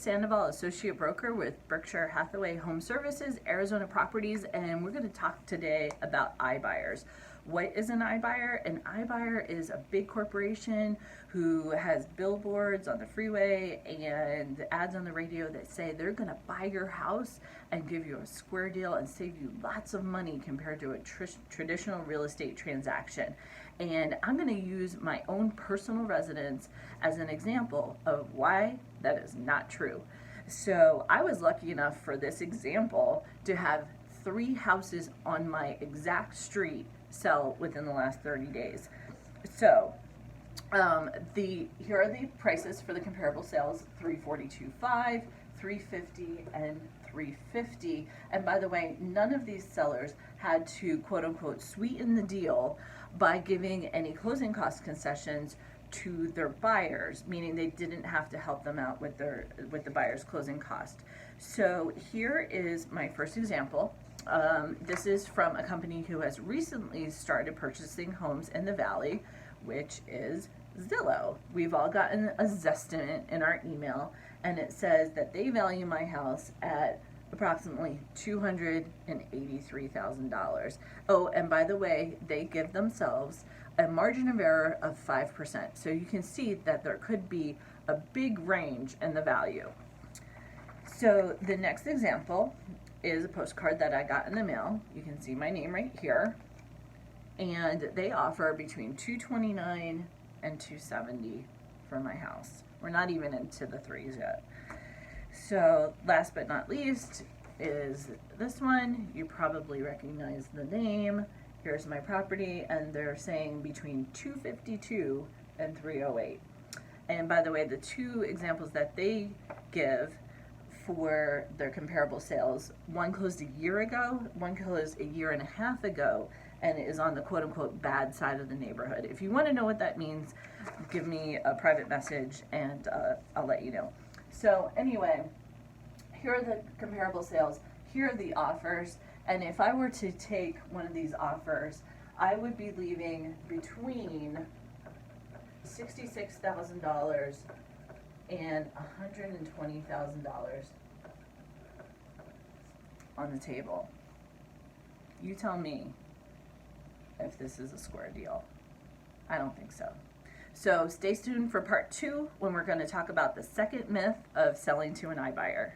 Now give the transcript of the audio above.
Sandoval, Associate Broker with Berkshire Hathaway Home Services, Arizona Properties, and we're going to talk today about iBuyers. What is an iBuyer? An iBuyer is a big corporation who has billboards on the freeway and ads on the radio that say they're going to buy your house and give you a square deal and save you lots of money compared to a traditional real estate transaction. And I'm going to use my own personal residence as an example of why that is not true. So I was lucky enough for this example to have 3 houses on my exact street sell within the last 30 days. So here are the prices for the comparable sales: $342,500, $350,000, and $350,000. And by the way, none of these sellers had to quote unquote sweeten the deal by giving any closing cost concessions to their buyers, meaning they didn't have to help them out with the buyer's closing cost. So here is my first example. This is from a company who has recently started purchasing homes in the Valley, which is Zillow. We've all gotten a Zestimate in our email, and it says that they value my house at approximately $283,000. Oh, and by the way, they give themselves a margin of error of 5%. So you can see that there could be a big range in the value. So the next example is a postcard that I got in the mail. You can see my name right here. And they offer between $229,000 and $270,000 for my house. We're not even into the threes yet. So last but not least is this one. You probably recognize the name. Here's my property, and they're saying between $252,000 and $308,000. And by the way, the 2 examples that they give for their comparable sales, one closed a year ago, one closed a year and a half ago, and is on the quote-unquote bad side of the neighborhood. If you want to know what that means, give me a private message and I'll let you know. So anyway, here are the comparable sales. Here are the offers. And if I were to take one of these offers, I would be leaving between $66,000 and $120,000 on the table. You tell me if this is a square deal. I don't think so. So stay tuned for part 2 when we're going to talk about the second myth of selling to an iBuyer.